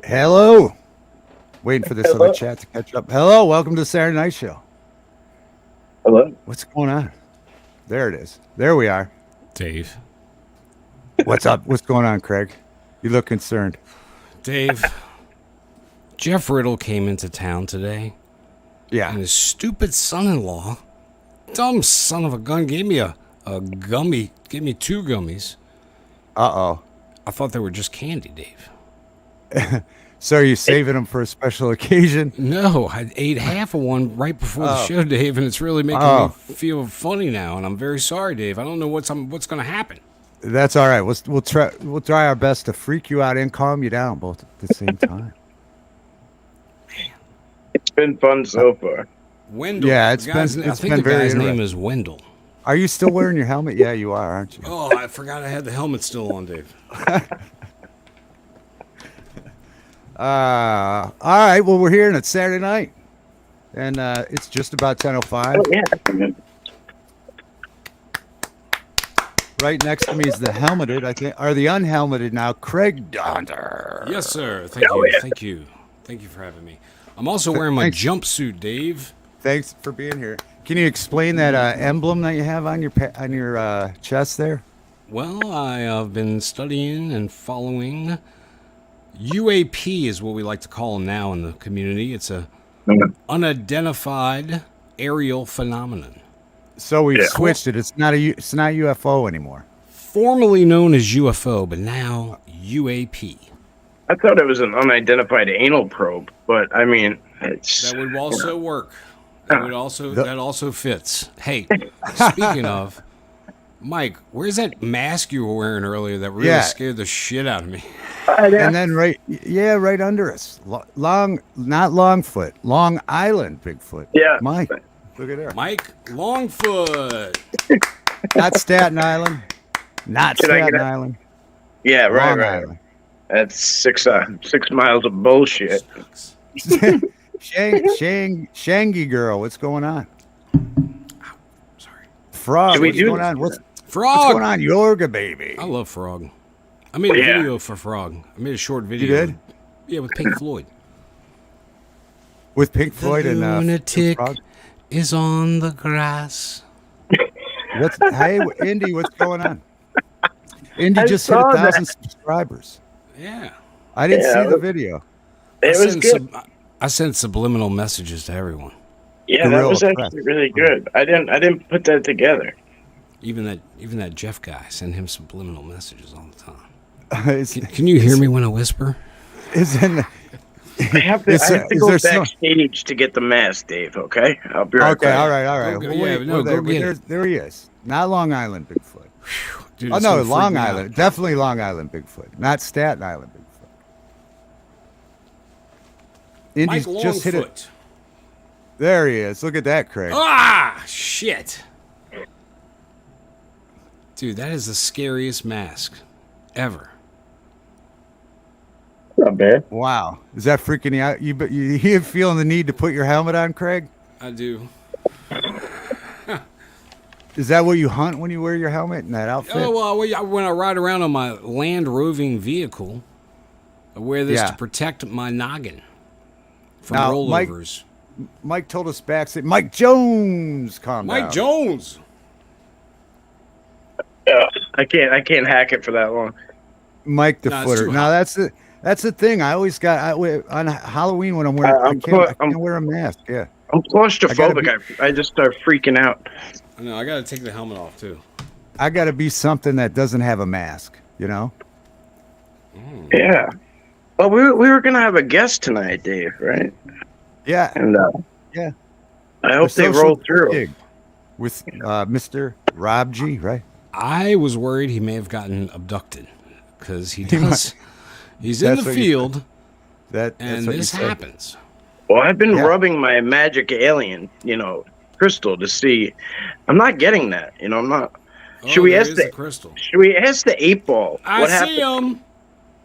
Hello. Waiting for this Hello. other chat to catch up. Hello. Welcome to the Saturday Night Show. Hello. What's going on? There it is. There we are. Dave. What's up? What's going on, Craig? You look concerned. Dave. Jeff Riddle came into town today, and Yeah. his stupid son-in-law, dumb son of a gun, gave me a gummy, gave me 2 gummies. Uh-oh. I thought they were just candy, Dave. So are you saving them for a special occasion? No, I ate half of one right before the show, Dave, and it's really making me feel funny now, and I'm very sorry, Dave. I don't know what's going to happen. That's all right. We'll try our best to freak you out and calm you down both at the same time. It's been fun so far. Wendell. Yeah, I it's think been the very guy's name interesting. is Wendell. Are you still wearing your helmet? Yeah, you are, aren't you? Oh, I forgot I had the helmet still on, Dave. All right. Well, we're here and it's Saturday night, and it's just about 10:05. Oh, yeah. Right next to me is the helmeted, I think, or the unhelmeted now, Craig Donder. Yes, sir. Thank Oh, you. yeah. Thank you. Thank you for having me. I'm also wearing my Thanks. jumpsuit, Dave. Thanks for being here. Can you explain that emblem that you have on your chest there? Well, I have been studying and following. UAP is what we like to call them now in the community. It's a unidentified aerial phenomenon, So we've Yeah. switched it. It's not UFO anymore. formerly known as UFO, but now UAP. I thought it was an unidentified anal probe, but I mean, it's That would also work. That also fits. Hey, speaking of, Mike, where's that mask you were wearing earlier that really Yeah. scared the shit out of me? And then right under us, not Longfoot, Long Island Bigfoot. Yeah. Mike, look at there. Mike Longfoot. Not Staten Island. Not Can I get Staten a- Island. yeah, right, Long right. Island. That's 6 miles of bullshit. Shangy girl, what's going on? Sorry. Frog, Should we what's do going this? on? What's Frog. going on, Yorga baby? I love Frog. I made a Yeah. video for Frog. I made a short video. You did? Yeah, with Pink Floyd. With Pink Floyd and lunatic Frog? is on the grass. Hey, Indy, what's going on? Indy I just hit saw 1,000 subscribers. Yeah. I didn't Yeah, see the video. It was good. I sent subliminal messages to everyone. Yeah, that Gorilla was press. actually really good. I didn't put that together. Even that Jeff guy, send him subliminal messages all the time. It's, Can you hear me when I whisper? it's in the, I have to Is go there some- backstage to get the mask, Dave. Okay, I'll be right okay, back. all right. Okay, Well, yeah, wait, no, go get there he is. Not Long Island Bigfoot. Dude, Oh it's no, gonna freak Long me out. Island. Definitely Long Island Bigfoot. Not Staten Island Bigfoot. Indy's Mike just hit it. Longfoot. There he is. Look at that, Craig. Ah, shit. Dude, that is the scariest mask ever. Not bad. Wow. Is that freaking you out? You feeling the need to put your helmet on, Craig? I do. Is that what you hunt when you wear your helmet and that outfit? Oh, well, when I ride around on my land roving vehicle, I wear this Yeah. to protect my noggin from Now, rollovers. Mike told us backstage. Mike Jones, calm down. Mike Jones. Yeah, I can't hack it for that long. Mike the No, it's footer. too No, hot. that's the thing. I always on Halloween when I'm wearing, I can't wear a mask. Yeah. I'm claustrophobic. gotta I just start freaking out. I know, I got to take the helmet off, too. I got to be something that doesn't have a mask, you know? Yeah. Well, we were gonna have a guest tonight, Dave, right? Yeah. And Yeah. I hope A they social roll through. gig with Mr. Rob G, right? I was worried he may have gotten abducted because He he's in That's the what you- field That's and what you this said. happens. Well, I've been Yeah. rubbing my magic alien, crystal to see. I'm not getting that. I'm not. Should we there ask is the crystal? Should we ask the 8-ball? I What see happened? him.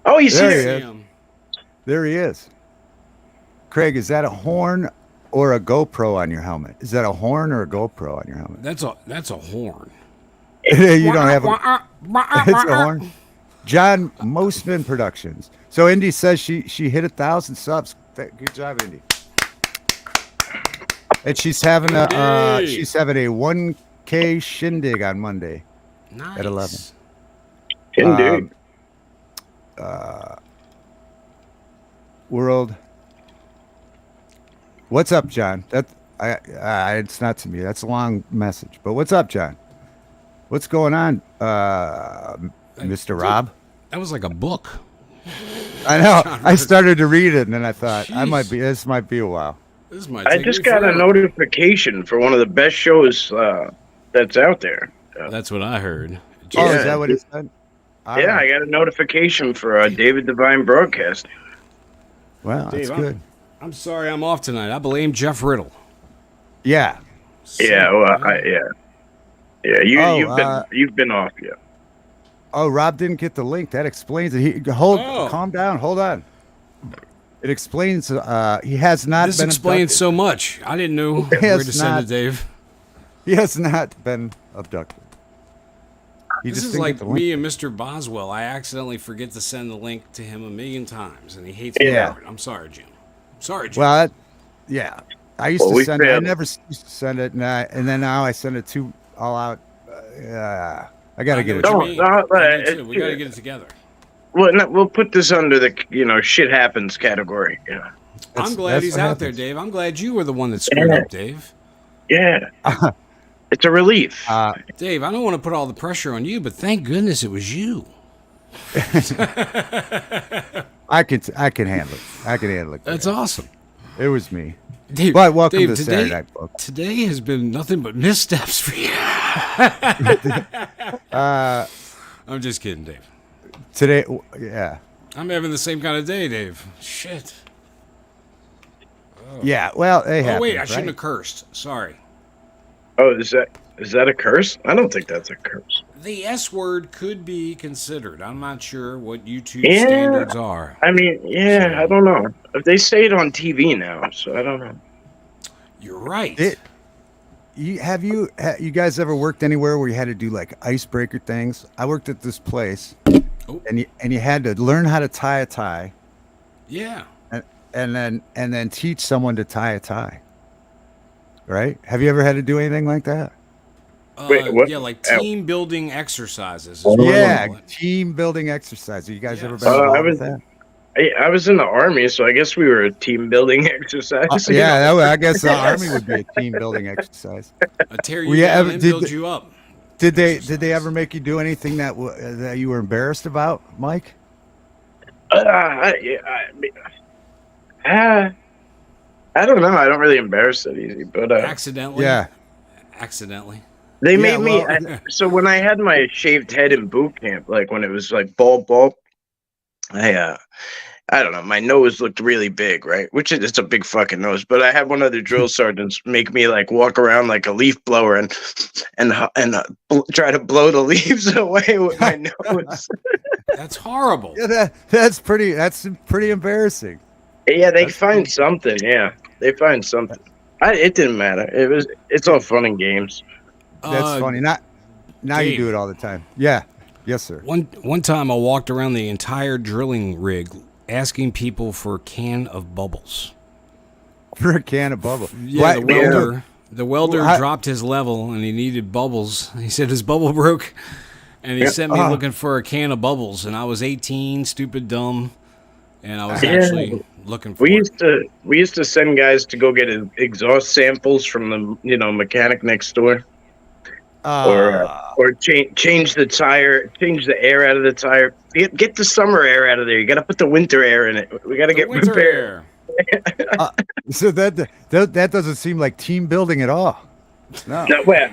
Oh, you see There he it? is. See him. There he is. Craig, is that a horn or a GoPro on your helmet? Is that a horn or a GoPro on your helmet? That's a horn. You don't have a. It's a horn. John Mosman Productions. So Indy says she hit 1,000 subs. Good job, Indy. And she's having a 1K shindig on Monday Nice. at 11. Indeed. World. What's up, John? It's not to me. That's a long message. But what's up, John? What's going on, Mr. Rob? That was like a book. I know. I started to read it, and then I thought this might be a while. I just got a notification for one of the best shows that's out there. That's what I heard. Is that what it said? I got a notification for David Divine Broadcast. Well, that's good. I'm sorry I'm off tonight. I blame Jeff Riddle. Yeah. You've been off, yeah. Oh, Rob didn't get the link. That explains it. Calm down. Hold on. It explains he has not this been explains abducted. so much. I didn't know where to send it, Dave. He has not been abducted. This is like me and Mr. Boswell. I accidentally forget to send the link to him 1,000,000 times, and he hates me for it. I'm sorry, Jim. Well, I used to send it. I never used to send it, and then now I send it to all out. I got to get it. We got to get it together. We'll put this under the shit happens category. Yeah. I'm glad he's out there, Dave. I'm glad you were the one that screwed up, Dave. Yeah. It's a relief. Dave, I don't want to put all the pressure on you, but thank goodness it was you. I can handle it. I can handle it. That's awesome. It was me. Dave, but welcome to Saturday Night Book. Today has been nothing but missteps for you. I'm just kidding, Dave. Today, yeah. I'm having the same kind of day, Dave. Shit. Oh. Yeah, well, they happen. Oh, wait, I shouldn't have cursed. Sorry. Oh, is that a curse? I don't think that's a curse. The S word could be considered. I'm not sure what YouTube standards are. I mean, I don't know. They say it on TV now, so I don't know. You're right. Have you guys ever worked anywhere where you had to do like icebreaker things? I worked at this place, and you had to learn how to tie a tie. Yeah. And then teach someone to tie a tie. Right? Have you ever had to do anything like that? Wait, what? Yeah, like team building exercises. Team building exercises. You guys ever been involved with that? I was in the Army, so I guess we were a team building exercise. I guess the Army would be a team building exercise. Tear you down and build you up. Did they ever make you do anything that you were embarrassed about, Mike? I don't know. I don't really embarrass it easy, but accidentally. Yeah. Accidentally. They made me. So when I had my shaved head in boot camp, like when it was like bald, I don't know. My nose looked really big, right? Which it's a big fucking nose. But I had one of the drill sergeants make me like walk around like a leaf blower and try to blow the leaves away with my nose. That's horrible. Yeah, that's pretty embarrassing. Yeah, they find something. Yeah, they find something. It didn't matter. It's all fun and games. That's funny. Now Dave, you do it all the time. Yeah. Yes, sir. One time I walked around the entire drilling rig asking people for a can of bubbles. For a can of bubbles? Yeah, the welder dropped his level and he needed bubbles. He said his bubble broke and he sent me looking for a can of bubbles, and I was 18, stupid, dumb, and I was actually looking for it. We used to send guys to go get exhaust samples from the mechanic next door. Or change the tire, change the air out of the tire. Get the summer air out of there. You got to put the winter air in it. We got to get prepared. So that doesn't seem like team building at all. No. Well,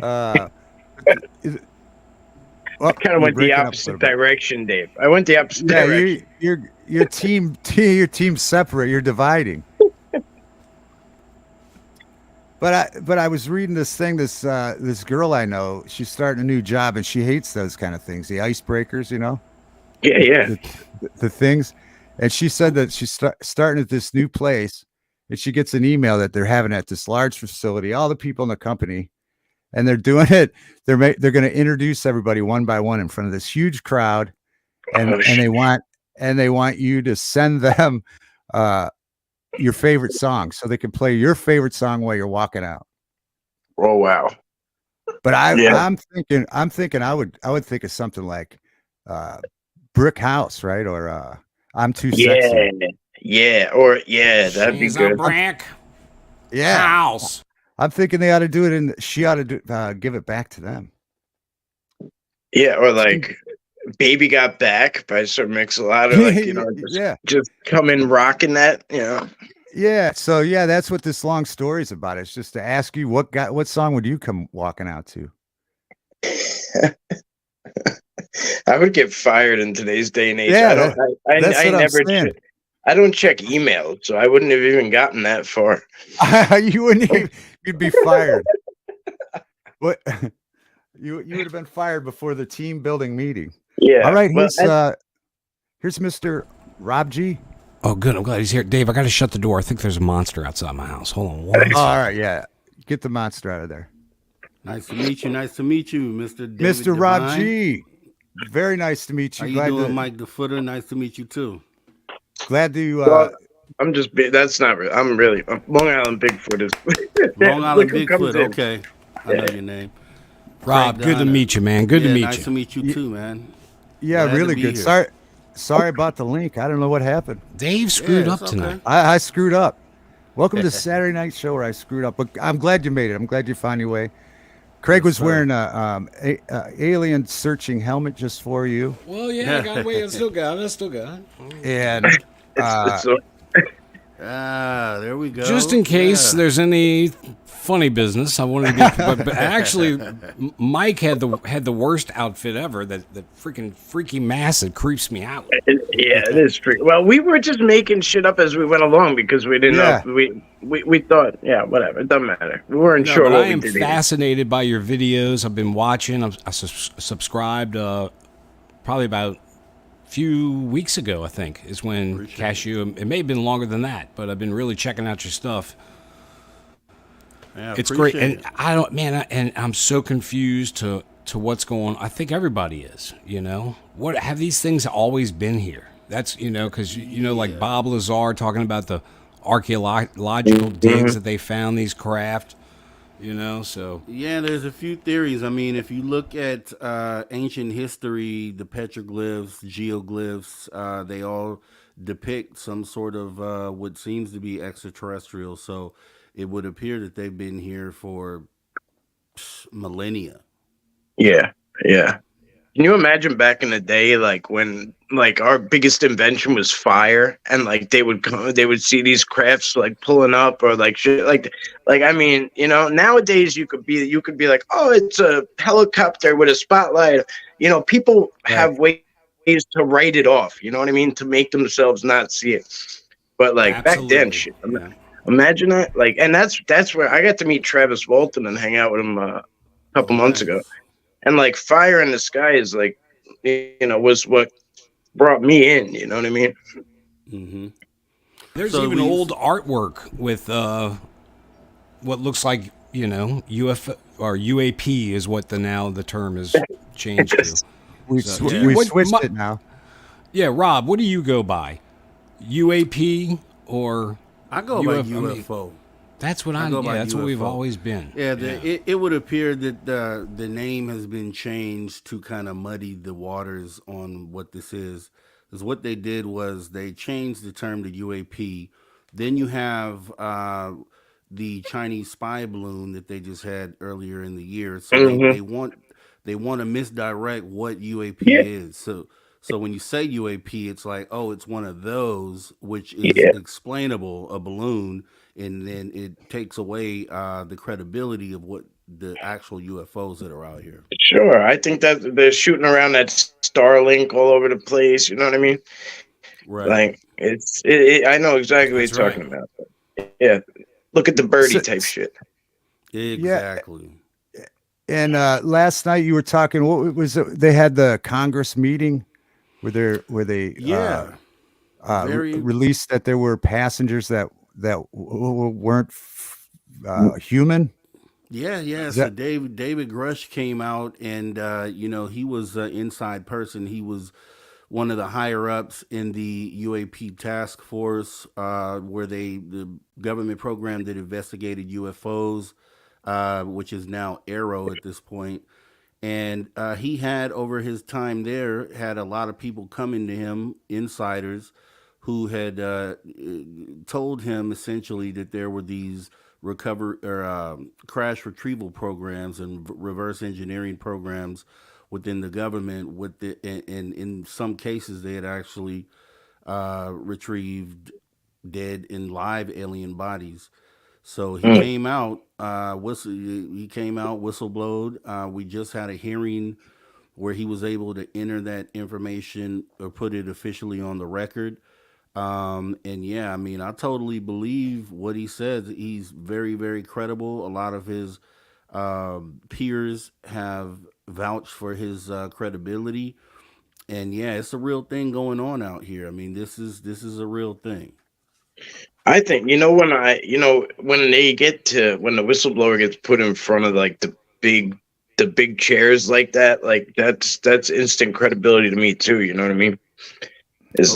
I kind of went the opposite direction, Dave. I went the opposite direction. Your team separate. You're dividing. But I was reading this thing. This girl I know, she's starting a new job, and she hates those kind of things. The icebreakers, Yeah. The things, and she said that she's starting at this new place, and she gets an email that they're having at this large facility. All the people in the company, and they're doing it. They're going to introduce everybody one by one in front of this huge crowd, and they want you to send them your favorite song so they can play your favorite song while you're walking out. Oh wow! But I'm thinking I would think of something like Brick House, right? Or I'm Too Sexy. That'd be She's good. a brick house. I'm thinking they ought to do it, and she ought to give it back to them. Yeah, or like "Baby Got Back" by Sir Mix-a-Lot, like just come in rocking that, Yeah, so that's what this long story is about. It's just to ask you what song would you come walking out to? I would get fired in today's day and age. Yeah, I don't check emails, so I wouldn't have even gotten that far. You'd be fired. What? You would have been fired before the team building meeting. Yeah. All right, here's Mr. Rob G. Oh, good. I'm glad he's here. Dave, I got to shut the door. I think there's a monster outside my house. Hold on. One all right, yeah. Get the monster out of there. Nice to meet you. Nice to meet you, Mr. David Mr. Rob Devine. G. Very nice to meet you. How you doing, Mike the Footer? Nice to meet you too. Glad to. I'm just. That's not real. I'm really. Long Island Bigfoot is. Long Island Bigfoot. Okay, I know your name. Rob, good to meet you, man. Good to meet you. Nice to meet you too, man. Yeah, glad really good. Here. Sorry about the link. I don't know what happened. Dave screwed up tonight. I screwed up. Welcome to Saturday Night Show where I screwed up, but I'm glad you made it. I'm glad you found your way. Craig was wearing a alien searching helmet just for you. Well, yeah, I got away. I still got it. And there we go. Just in case there's any funny business, I wanted to get. But actually, Mike had the worst outfit ever. That freaking freaky mask that creeps me out. Yeah, it is freaky. Well, we were just making shit up as we went along because we didn't know. We thought, whatever, it doesn't matter. We weren't sure. What I am fascinated by your videos. I've been watching. I subscribed probably about a few weeks ago. I think is when Cashapp. It may have been longer than that, but I've been really checking out your stuff. Yeah, it's great, and I'm so confused to what's going on. I think everybody is. What have these things always been here? That's because like Bob Lazar talking about the archaeological digs that they found these craft. So there's a few theories. I mean, if you look at ancient history, the petroglyphs, geoglyphs, they all depict some sort of what seems to be extraterrestrial. So it would appear that they've been here for millennia. Yeah. Can you imagine back in the day, like when our biggest invention was fire, and like they would see these crafts like pulling up or like shit, like I mean, nowadays you could be like, oh, it's a helicopter with a spotlight. People have ways to write it off. You know what I mean? To make themselves not see it. But like Absolutely. Back then, shit. Imagine that. Like, and that's where I got to meet Travis Walton and hang out with him a couple months ago. And like fire in the sky is like, was what brought me in. You know what I mean? Mm-hmm. There's even old artwork with what looks like UFO or UAP is what the term is changed to. We switched it now. Yeah, Rob, what do you go by? UAP or? I go by UFO. That's what that's what we've always been. Yeah, it would appear that the name has been changed to kind of muddy the waters on what this is. Because what they did was they changed the term to UAP. Then you have the Chinese spy balloon that they just had earlier in the year. So they want to misdirect what UAP is. So when you say UAP, it's like, oh, it's one of those, which is explainable, a balloon, and then it takes away the credibility of what the actual UFOs that are out here. Sure. I think that they're shooting around that Starlink all over the place. You know what I mean? Right. Like, I know exactly what you're talking about. Yeah. Look at the birdie type shit. Exactly. Yeah. And last night you were talking, what was it? They had the Congress meeting where they released that there were passengers that weren't human. Yeah. So David Grush came out, and he was an inside person. He was one of the higher ups in the UAP task force, where the government program that investigated UFOs, which is now Arrow at this point. And he had, over his time there, had a lot of people coming to him, insiders, who had told him essentially that there were these crash retrieval programs and reverse engineering programs within the government. And in some cases, they had actually retrieved dead and live alien bodies. So he came out, whistleblowed. We just had a hearing where he was able to enter that information or put it officially on the record. And yeah, I mean, I totally believe what he says. He's very, very credible. A lot of his peers have vouched for his credibility. And yeah, it's a real thing going on out here. I mean, this is a real thing. I think when when the whistleblower gets put in front of like the big chairs like that, like that's instant credibility to me too. You know what I mean? It's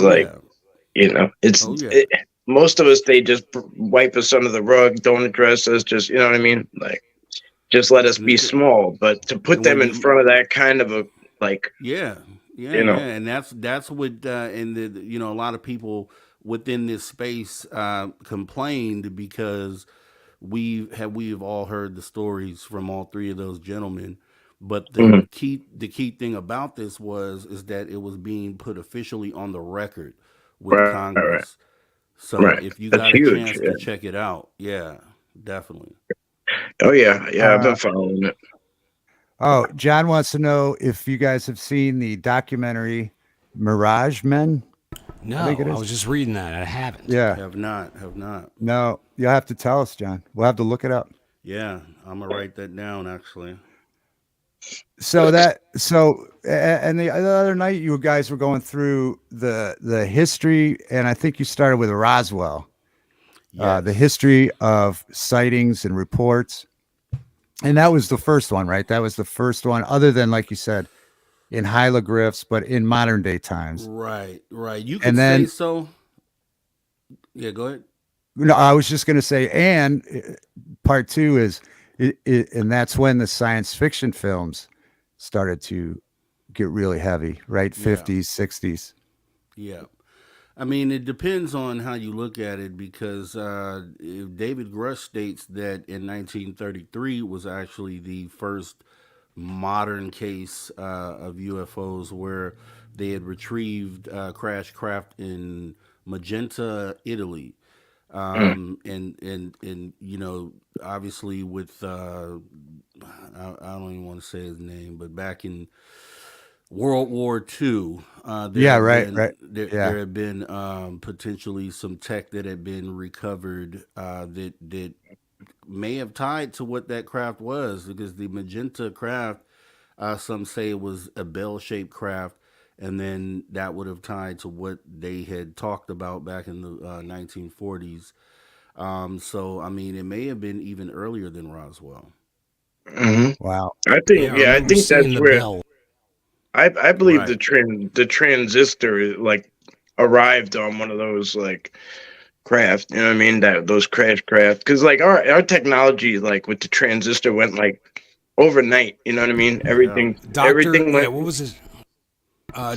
most of us, they just wipe us under the rug, don't address us, just you know what I mean, like just let us be small. But to put them in front of that kind of a and that's what and a lot of people within this space complained, because we've all heard the stories from all three of those gentlemen. But the key thing about this is that it was being put officially on the record with Congress. So if you got a chance to check it out, yeah, definitely. Oh yeah, I've been following it. Oh, John wants to know if you guys have seen the documentary Mirage Men. No, I was just reading that. I haven't. Yeah. Have not. No, you'll have to tell us, John. We'll have to look it up. Yeah, I'm gonna write that down actually. So and the other night you guys were going through the history, and I think you started with Roswell. Yes. The history of sightings and reports. And that was the first one, right? That was the first one, other than, like you said, in hieroglyphs, but in modern day times. Right. You can say so. Yeah, go ahead. No, I was just going to say, and part two is, and that's when the science fiction films started to get really heavy, right? 50s, 60s. Yeah. I mean, it depends on how you look at it, because David Grush states that in 1933 was actually the first modern case of UFOs where they had retrieved crash craft in Magenta, Italy. And obviously with I don't even want to say his name, but back in World War II, there had been potentially some tech that had been recovered that may have tied to what that craft was, because the Magenta craft, some say it was a bell-shaped craft, and then that would have tied to what they had talked about back in the 1940s. So, I mean, it may have been even earlier than Roswell. Mm-hmm. Wow. I think that's where bell. I believe the transistor like arrived on one of those like craft. You know what I mean? Those crash craft, because like our technology, like with the transistor, went like overnight. You know what I mean? Everything went. What was his?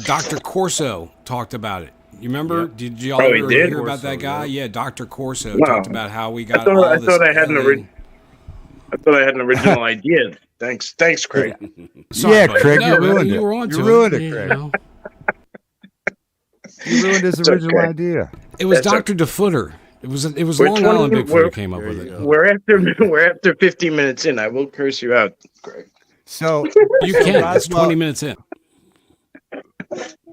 Dr. Corso talked about it. You remember? Yep. Did y'all ever hear about that guy? Yeah, Dr. Corso talked about how we got all this. I thought I had an original idea. Thanks, Craig. Sorry, Craig, you ruined it. You were on you ruined it, Craig. You ruined his original idea. It was Dr. DeFooter. It was Long Island Bigfoot who came up with it. We're after 15 minutes in. I will curse you out, Craig. So you can. It's 20 minutes in.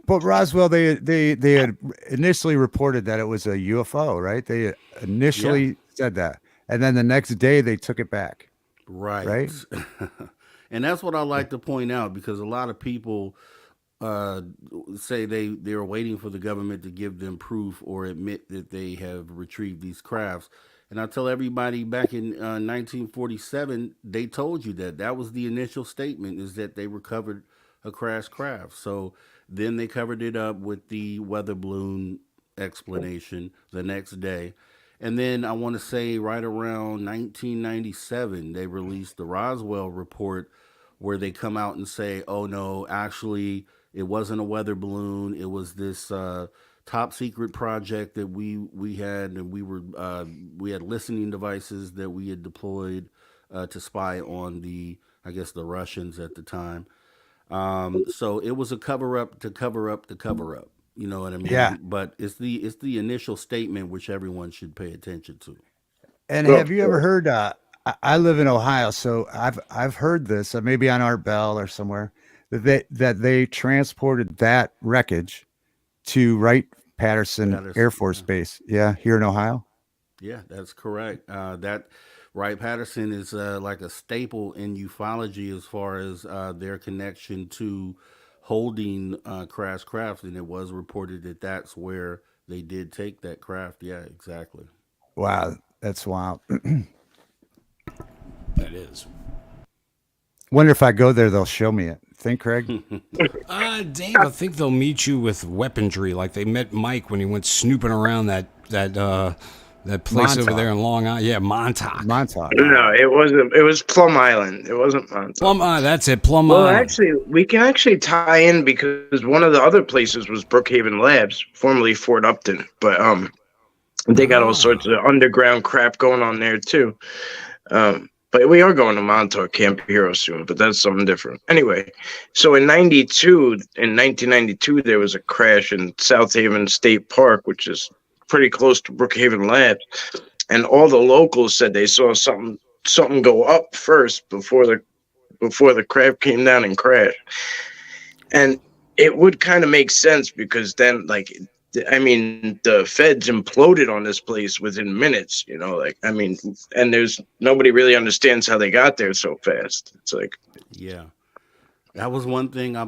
But Roswell, they had initially reported that it was a UFO, right? They initially said that, and then the next day they took it back. Right. And that's what I like to point out, because a lot of people say they're waiting for the government to give them proof or admit that they have retrieved these crafts. And I tell everybody back in 1947, they told you that that was the initial statement, is that they recovered a crashed craft. So then they covered it up with the weather balloon explanation the next day. And then I want to say right around 1997, they released the Roswell report, where they come out and say, oh no, actually, it wasn't a weather balloon. It was this top secret project that we had, and we had listening devices that we had deployed to spy on the, I guess, the Russians at the time. So it was a cover up to cover up to cover up. You know what I Yeah. mean? But it's the initial statement which everyone should pay attention to. And Well, have you ever heard? I live in Ohio, so I've heard this. Maybe on Art Bell or somewhere that they transported that wreckage to Wright Patterson Air Patterson, Force yeah. Base. Yeah, here in Ohio. Yeah, that's correct. That Wright Patterson is like a staple in ufology as far as their connection to holding crash craft, and it was reported that that's where they did take that craft. Yeah, exactly. Wow, that's wild. That is. Wonder if I go there, they'll show me it. Think, Craig? Dave, I think they'll meet you with weaponry, like they met Mike when he went snooping around that place over Montauk. there in Long Island. Yeah, Montauk. Montauk. no, it wasn't. It was Plum Island. It wasn't Montauk. Plum. That's it. Plum Well, Island. actually, we can actually tie in because one of the other places was Brookhaven Labs, formerly Fort Upton, but they got all sorts of underground crap going on there too. But we are going to Montauk Camp Hero soon, but that's something different. Anyway, so in 1992, there was a crash in South Haven State Park, which is pretty close to Brookhaven Labs, and all the locals said they saw something go up first before the craft came down and crashed. And it would kind of make sense because then, like, I mean, the feds imploded on this place within minutes, you know, like, I mean, and there's nobody really understands how they got there so fast. It's like, Yeah, that was one thing I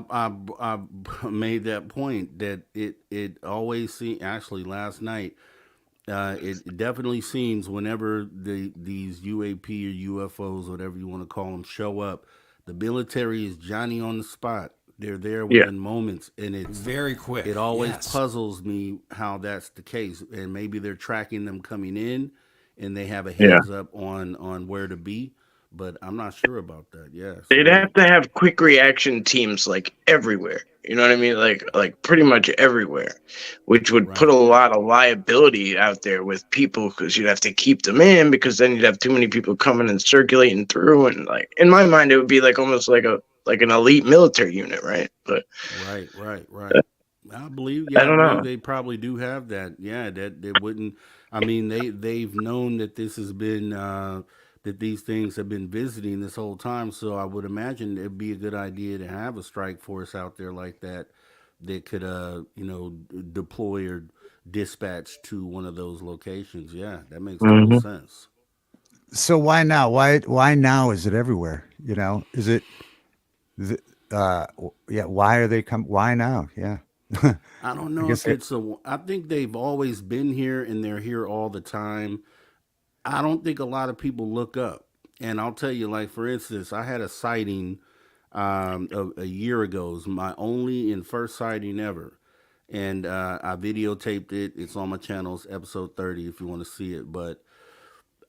made that point, that it always seemed, actually last night, it definitely seems whenever these UAP or UFOs, whatever you want to call them, show up, the military is Johnny on the spot. They're there yeah, within moments, and Very quick. it always Yes. puzzles me how that's the case. And maybe they're tracking them coming in, and they have a yeah. heads up on where to be. But I'm not sure about that. Yeah, They'd so have to have quick reaction teams like everywhere. You know what I mean? Like pretty much everywhere, which would put right. a lot of liability out there with people because you'd have to keep them in because then you'd have too many people coming and circulating through. And like in my mind, it would be like almost like an elite military unit, right? But Right. I I don't believe know. they probably do have that. Yeah, that they wouldn't. I mean, they've known that this has been that these things have been visiting this whole time. So I would imagine it'd be a good idea to have a strike force out there like that that could deploy or dispatch to one of those locations. Yeah, that makes total Hmm. sense. So why now? Why now is it everywhere? You know, is it yeah, why are they come why now? Yeah. I I don't know guess if it's a. I think they've always been here and they're here all the time. I don't think a lot of people look up. And I'll tell you, like, for instance, I had a sighting a year ago. It was my only and first sighting ever. And I videotaped it. It's on my channel. It's episode 30 if you want to see it. But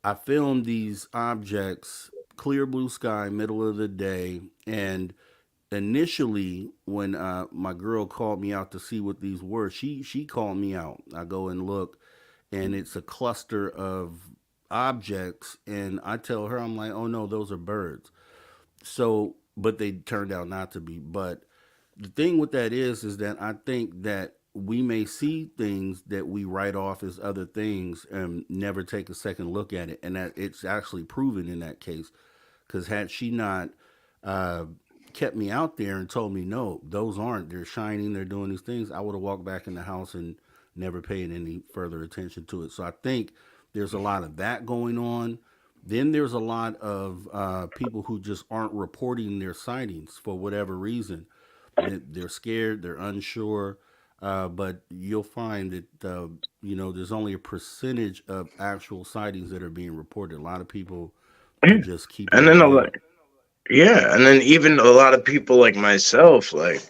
I filmed these objects, clear blue sky, middle of the day. And initially, when my girl called me out to see what these were, she called me out. I go and look, and it's a cluster of objects, and I tell her, I'm like, oh no, those are birds. So, but they turned out not to be. But the thing with that is that I think that we may see things that we write off as other things and never take a second look at it, and that it's actually proven in that case. Because had she not uh, kept me out there and told me, no, those aren't, they're shining, they're doing these things, I would have walked back in the house and never paid any further attention to it. So I think there's a lot of that going on. Then there's a lot of people who just aren't reporting their sightings for whatever reason. They're scared, they're unsure. But you'll find that there's only a percentage of actual sightings that are being reported. A lot of people are just keeping And it then vague. and then even a lot of people like myself, like,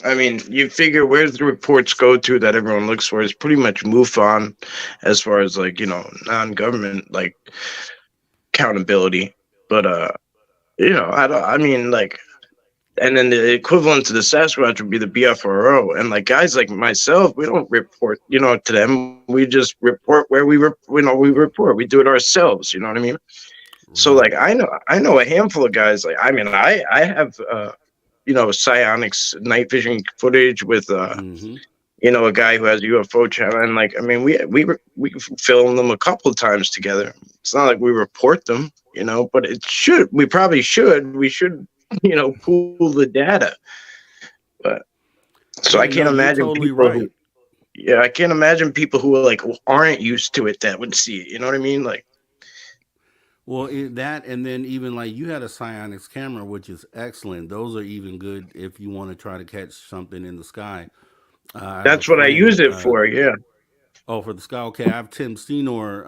I mean, you figure where's the reports go to that everyone looks for is pretty much MUFON, as far as like, non-government like accountability. But I don't. I mean, like, and then the equivalent to the Sasquatch would be the BFRO. And like guys like myself, we don't report, to them. We just report where we report. We do it ourselves. You know what I mean? So like I know a handful of guys. Like, I mean, I have psionics night vision footage with Hmm. a guy who has a UFO channel, and like, I mean, we filmed them a couple of times together. It's not like we report them, but we probably should. We should, pool the data. But so I Yeah, no, can't you're imagine totally people right. who, yeah, I can't imagine people who are like aren't used to it that would see it. You know what I mean? Like, Well, that and then even like you had a psionics camera, which is excellent. Those are even good if you want to try to catch something in the sky. I have a that's what I use friend. it for. Yeah. Oh, for the sky. Okay, I have Tim Senor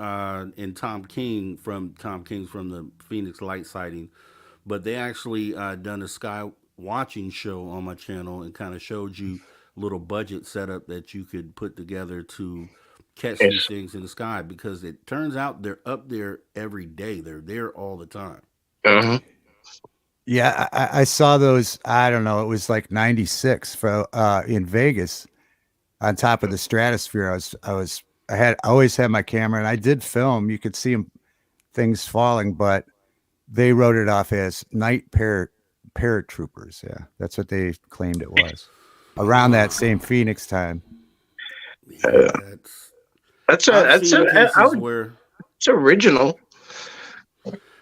and Tom King's from the Phoenix Light sighting, but they actually done a sky watching show on my channel and kind of showed you little budget setup that you could put together to catch these Yes. things in the sky because it turns out they're up there every day. They're there all the time. Uh-huh. Yeah, I saw those. I don't know. It was like 96 for in Vegas on top of the stratosphere. I always had my camera and I did film. You could see things falling, but they wrote it off as night paratroopers. Yeah, that's what they claimed it was around that same Phoenix time. Yeah, That's I've seen cases where it's original.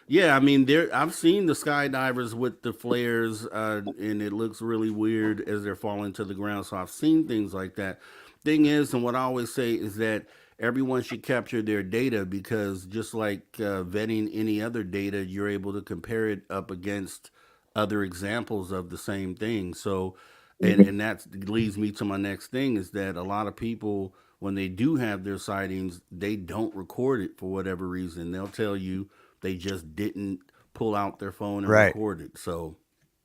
yeah, I mean, I've seen the skydivers with the flares, and it looks really weird as they're falling to the ground. So I've seen things like that. Thing is, and what I always say is that everyone should capture their data because just like vetting any other data, you're able to compare it up against other examples of the same thing. So, and that leads me to my next thing is that a lot of people, when they do have their sightings, they don't record it for whatever reason. They'll tell you they just didn't pull out their phone and Right. record it. So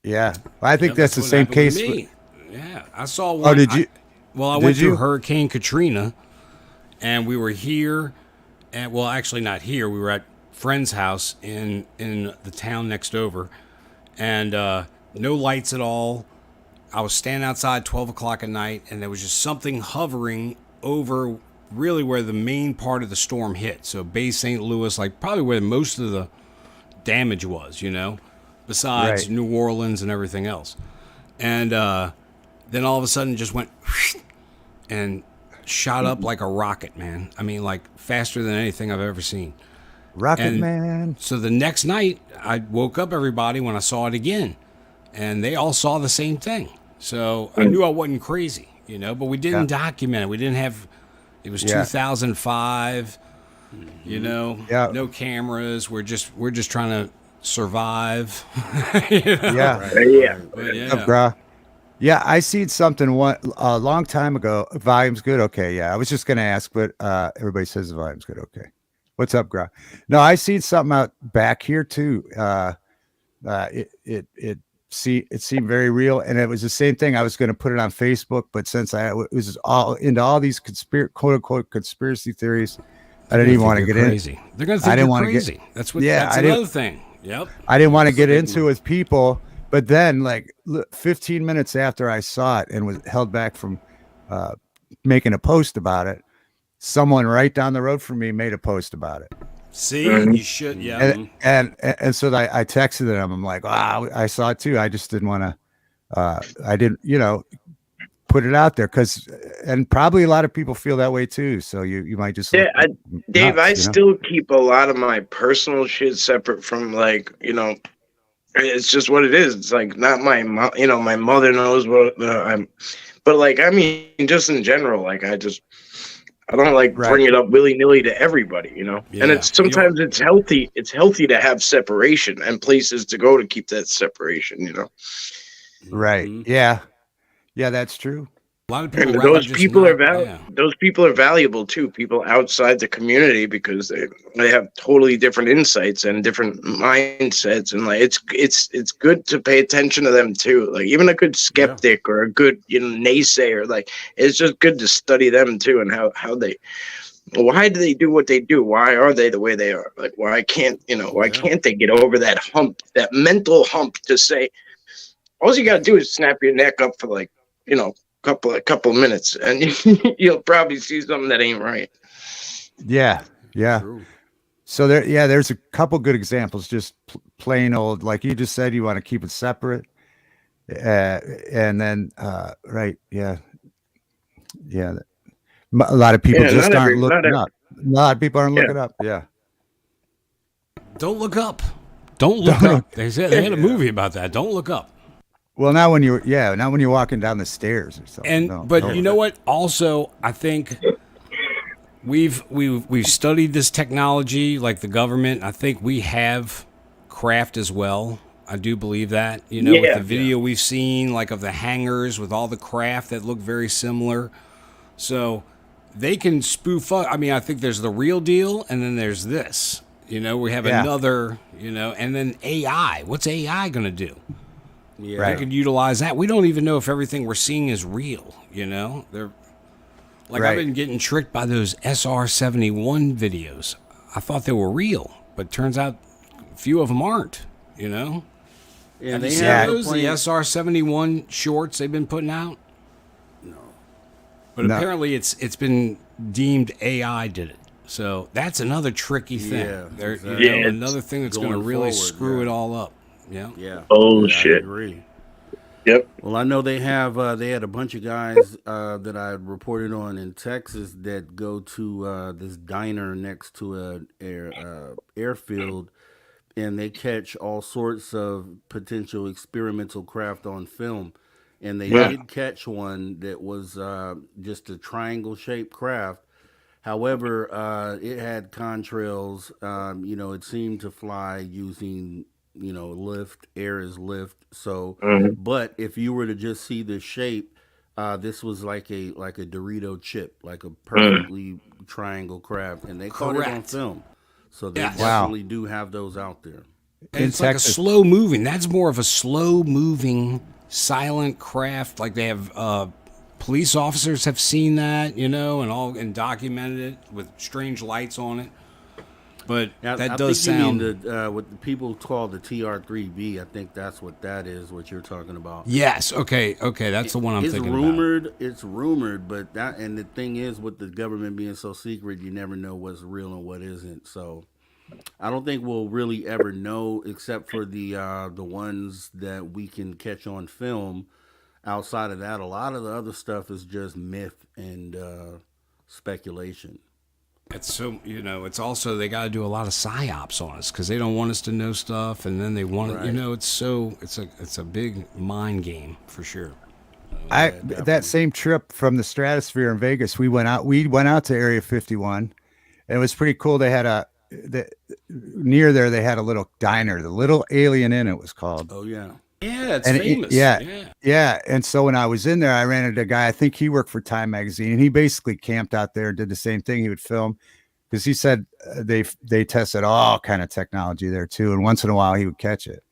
Yeah, I think that's the what same happened with case. me. Yeah, I saw one. Oh, did you? I Did went through you? Hurricane Katrina, and we were here, and well, actually not here. We were at friend's house in the town next over, and no lights at all. I was standing outside 12 o'clock at night, and there was just something hovering over really where the main part of the storm hit. So Bay St. Louis, like probably where most of the damage was, besides Right. New Orleans and everything else. And then all of a sudden just went and shot up like a rocket, man. I mean, like faster than anything I've ever seen. Rocket And Man. so the next night, I woke up everybody when I saw it again, and they all saw the same thing. So I knew I wasn't crazy, but we didn't document it. We didn't have. It was Yeah. 2005, Yeah. no cameras. We're just trying to survive. Yeah. Yeah. But Up, brah. Yeah, I seen something a long time ago. Volume's good. Okay. Yeah. I was just going to ask, but everybody says the volume's good. Okay. What's up, Gra? No, I seen something out back here too. It seemed very real, and it was the same thing. I was going to put it on Facebook, but since I was all into all these quote unquote conspiracy theories, I didn't even want to get crazy. They're going to think I didn't you're wanna crazy. That's what. Yeah, That's I didn't- another thing. Yep. I didn't want to get into it with people. But then, like 15 minutes after I saw it and was held back from making a post about it, someone right down the road from me made a post about it. See, you should. Yeah. And so I texted them. I'm like, wow, I saw it too. I just didn't want to. I didn't, put it out there and probably a lot of people feel that way too. So you might just Yeah, Dave, I nuts, still keep a lot of my personal shit separate from like, it's just what it is. It's like not my my mother knows what I'm, but like, I mean, just in general, like I don't like bring it up willy-nilly to everybody, Yeah. and it's sometimes it's healthy to have separation and places to go to keep that separation, Right. Mhm. Yeah. Yeah, that's true. A lot of people And rather just not, those people are valuable too. People outside the community, because they have totally different insights and different mindsets, and like it's good to pay attention to them too. Like even a good skeptic or a good naysayer, like it's just good to study them too, and why do they do what they do? Why are they the way they are? Like why can't they get over that hump, that mental hump, to say all you got to do is snap your neck up for like couple of minutes, and you'll probably see something that ain't right. Yeah. True. So there's a couple good examples. Just plain old, like you just said, you want to keep it separate, and then right, yeah. A lot of people just aren't looking up. A lot of people aren't looking up. Yeah. Don't look up. Don't look up. They had a movie about that. Don't look up. Well, not when you're walking down the stairs or something. But you know what? Also, I think we've studied this technology like the government. I think we have craft as well. I do believe that. With the video we've seen, like of the hangars with all the craft that look very similar. So they can spoof up. I mean, I think there's the real deal, and then there's this. We have another. And then AI. What's AI going to do? Yeah. Right. They could utilize that. We don't even know if everything we're seeing is real, They're like I've been getting tricked by those SR-71 videos. I thought they were real, but turns out a few of them aren't, Yeah, have you seen those, the SR-71 shorts they've been putting out? No. But apparently it's been deemed AI did it. So that's another tricky thing. Yeah, another thing that's going to really screw it all up. Yeah. Oh shit. I agree. Yep. Well, I know they had a bunch of guys that I reported on in Texas that go to this diner next to an airfield, and they catch all sorts of potential experimental craft on film. And they did catch one that was just a triangle-shaped craft. However, it had contrails. It seemed to fly using lift, air is lift. So, but if you were to just see the shape, this was like a Dorito chip, like a perfectly triangle craft, and they caught it on film. So they definitely do have those out there. And it's like a slow moving. That's more of a slow moving, silent craft. Like they have police officers have seen that, and documented it with strange lights on it. But that does sound. You mean what the people call the TR-3B. I think that's what that is. What you're talking about. Yes. Okay. That's the one I'm thinking about. It's rumored, but and the thing is, with the government being so secret, you never know what's real and what isn't. So, I don't think we'll really ever know, except for the ones that we can catch on film. Outside of that, a lot of the other stuff is just myth and speculation. It's so it's also they got to do a lot of psyops on us because they don't want us to know stuff, and then they want it. It's a big mind game for sure. That same trip from the Stratosphere in Vegas, we went out to Area 51, and it was pretty cool. They had near there they had a little diner, the Little Alien Inn it was called. Oh yeah. Yeah, it's famous. Yeah. And so when I was in there, I ran into a guy, I think he worked for Time Magazine, and he basically camped out there and did the same thing. He would film because he said they tested all kind of technology there too. And once in a while he would catch it.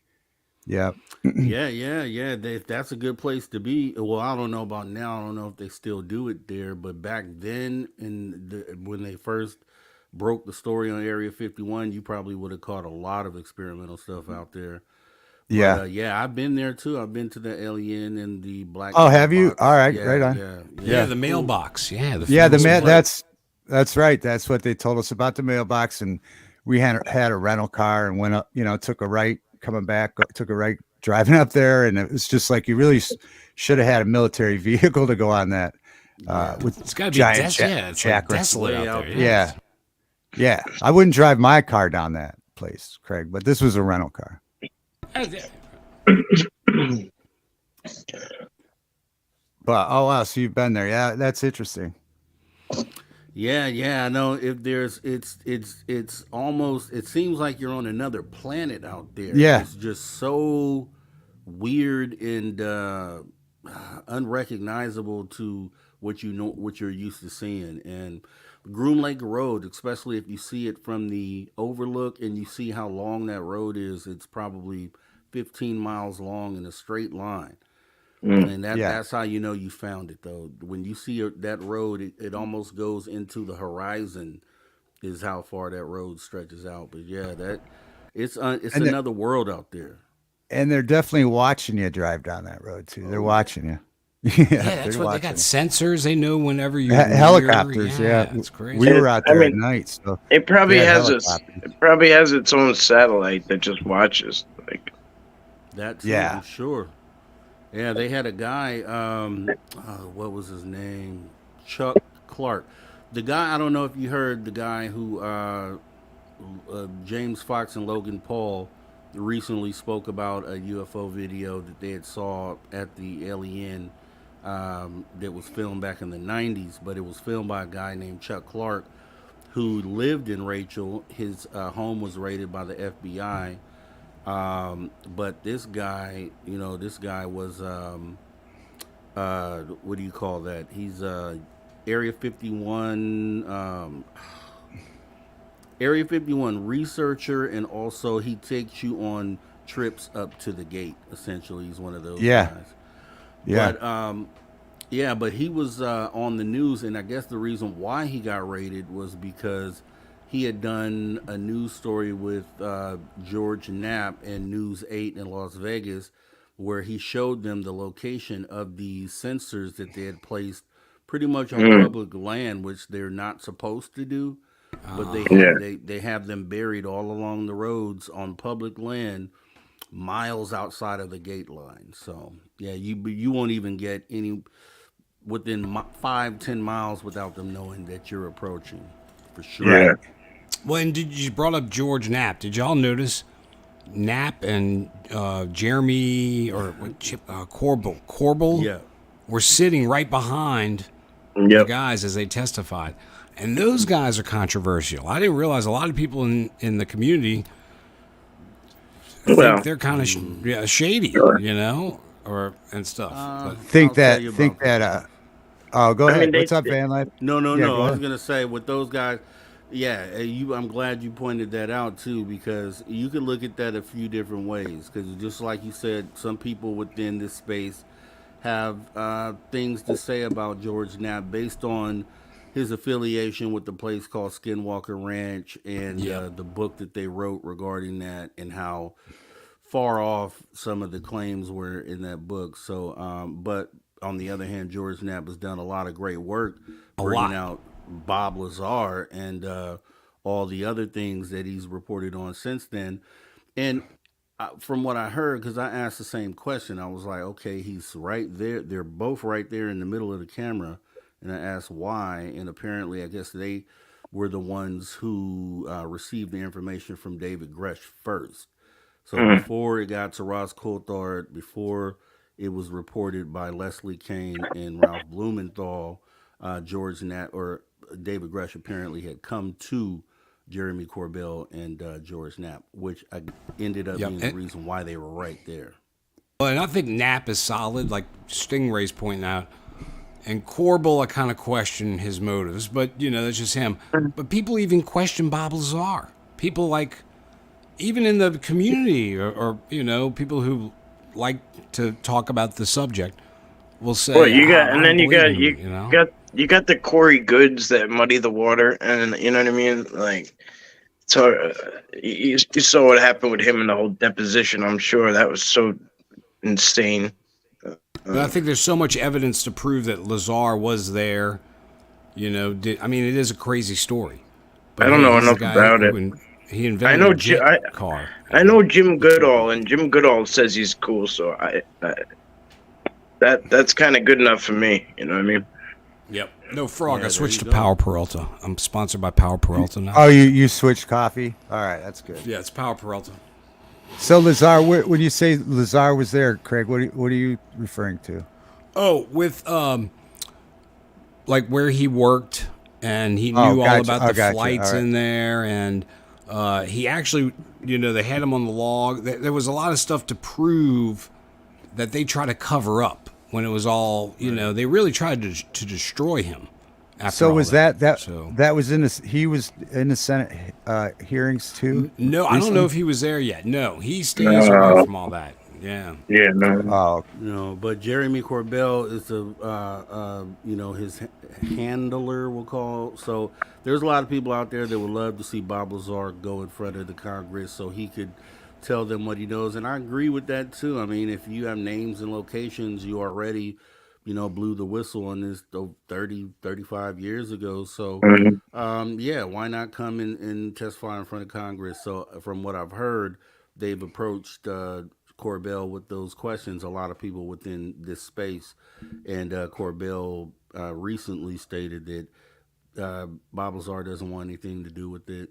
Yeah. Yeah. That's a good place to be. Well, I don't know about now. I don't know if they still do it there, but back then when they first broke the story on Area 51, you probably would have caught a lot of experimental stuff out there. But, I've been there too. I've been to the Alien and the Black. Oh, have you? All right, yeah, right on. Yeah, the mailbox. Yeah, that's right. That's what they told us about the mailbox, and we had a rental car and went up. Took a right coming back, took a right driving up there, and it was just like you really should have had a military vehicle to go on that. With it's got to be giant desolate out there. Yeah. I wouldn't drive my car down that place, Craig, but this was a rental car. But so you've been there. Yeah, that's interesting. Yeah, I know. If there's it's almost, it seems like you're on another planet out there. Yeah. It's just so weird and unrecognizable to what what you're used to seeing. And Groom Lake Road, especially if you see it from the overlook and you see how long that road is, it's probably 15 miles long in a straight line. And that's how you know you found it, though. When you see that road, it almost goes into the horizon, is how far that road stretches out. But yeah, it's another world out there. And they're definitely watching you drive down that road too. They're watching you. Yeah, that's what they got. Sensors. They know whenever you're helicopters. Yeah, it's crazy. We were out there at night, so it probably has its own satellite that just watches. Like that's I'm sure. Yeah, they had a guy. What was his name? Chuck Clark. The guy. I don't know if you heard the guy who James Fox and Logan Paul recently spoke about a UFO video that they had saw at the Alien that was filmed back in the 90s, but it was filmed by a guy named Chuck Clark who lived in Rachel. His home was raided by the FBI. But this guy, this guy was, what do you call that? He's Area 51, Area 51 researcher, and also he takes you on trips up to the gate. Essentially, he's one of those guys. Yeah. But he was on the news, and I guess the reason why he got raided was because he had done a news story with George Knapp and News 8 in Las Vegas, where he showed them the location of the sensors that they had placed pretty much on public land, which they're not supposed to do. But they have them buried all along the roads on public land, miles outside of the gate line. So yeah, you won't even get any within 5-10 miles without them knowing that you're approaching, for sure. Yeah. Well, and you brought up George Knapp. Did y'all notice Knapp and Jeremy or Corbel were sitting right behind the guys as they testified? And those guys are controversial. I didn't realize a lot of people in the community think they're kind of shady, and stuff. Think that. Oh, go ahead. What's up, Van Life? No. I was gonna say with those guys. Yeah, I'm glad you pointed that out too, because you could look at that a few different ways. Because just like you said, some people within this space have things to say about George Knapp based on his affiliation with the place called Skinwalker Ranch and the book that they wrote regarding that and how far off some of the claims were in that book. So, but on the other hand, George Knapp has done a lot of great work bringing out Bob Lazar and all the other things that he's reported on since then. And from what I heard, because I asked the same question, I was like, okay, he's right there. They're both right there in the middle of the camera. And I asked why, and apparently I guess they were the ones who received the information from David Gresh first. So before it got to Ross Coulthard, before it was reported by Leslie Kane and Ralph Blumenthal, George Knapp or David Gresh apparently had come to Jeremy Corbell and George Knapp, which ended up being the reason why they were right there. Well, and I think Knapp is solid, like Stingray's pointing out. And Corbell, I kind of question his motives, but, that's just him. But people even question Bob Lazar. People even in the community or people who like to talk about the subject will say, well, you got the Corey Goods that muddy the water, and you know what I mean? Like, so you saw what happened with him in the whole deposition. I'm sure that was so insane. But I think there's so much evidence to prove that Lazar was there. It is a crazy story. But I don't know enough about it. He invented a jet car. I know Jim Goodall, and Jim Goodall says he's cool. So that's kind of good enough for me. You know what I mean? Yep. No frog. I switched to Power Peralta. I'm sponsored by Power Peralta now. Oh, you switched coffee? All right, that's good. Yeah, it's Power Peralta. So Lazar, when you say Lazar was there, Craig, what are you referring to? Oh, with where he worked, and he knew all about the flights in there, and he actually, they had him on the log. There was a lot of stuff to prove that they try to cover up when it was all, you know, they really tried to destroy him. After So all was that was in this? He was in the Senate hearings too. No, recently? I don't know if he was there yet. No, he stays away from all that. Yeah. Yeah, no. Oh, No, but Jeremy Corbell is his handler, we'll call. So there's a lot of people out there that would love to see Bob Lazar go in front of the Congress so he could tell them what he knows. And I agree with that too. I mean, if you have names and locations, you already, blew the whistle on this 30, 35 years ago. So, why not come and testify in front of Congress? So from what I've heard, they've approached Corbell with those questions, a lot of people within this space. And Corbell recently stated that Bob Lazar doesn't want anything to do with it.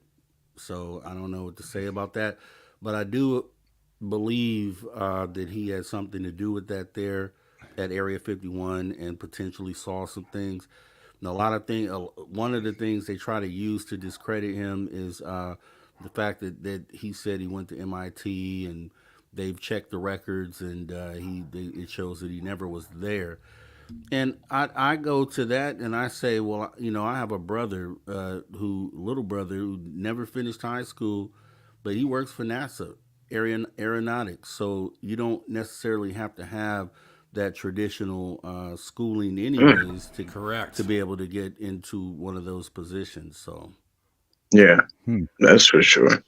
So I don't know what to say about that. But I do believe that he had something to do with that there at Area 51 and potentially saw some things. And a lot of things, one of the things they try to use to discredit him is the fact that he said he went to MIT and they've checked the records and it shows that he never was there. And I go to that and I say, well, I have a brother, little brother who never finished high school, but he works for NASA, aeronautics. So you don't necessarily have to have that traditional schooling anyways to be able to get into one of those positions. So yeah, that's for sure.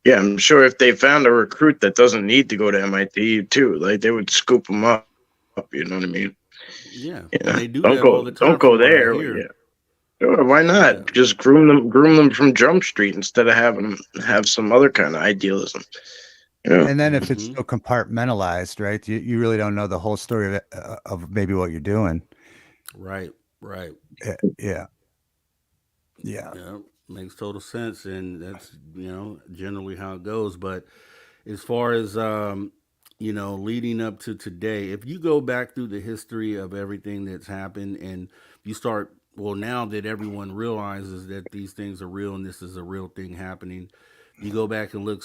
Yeah, I'm sure if they found a recruit that doesn't need to go to MIT too, like they would scoop them up. You know what I mean? Yeah, Yeah. they do that all the time. Don't go there. Yeah. Sure, why not? Yeah. Just groom them from Jump Street instead of having them have some other kind of idealism. Yeah. And then if it's so compartmentalized, right? You really don't know the whole story of maybe what you're doing. Right. Yeah. Makes total sense, and that's generally how it goes. But as far as leading up to today, if you go back through the history of everything that's happened, and you start, well, now that everyone realizes that these things are real and this is a real thing happening, you go back and look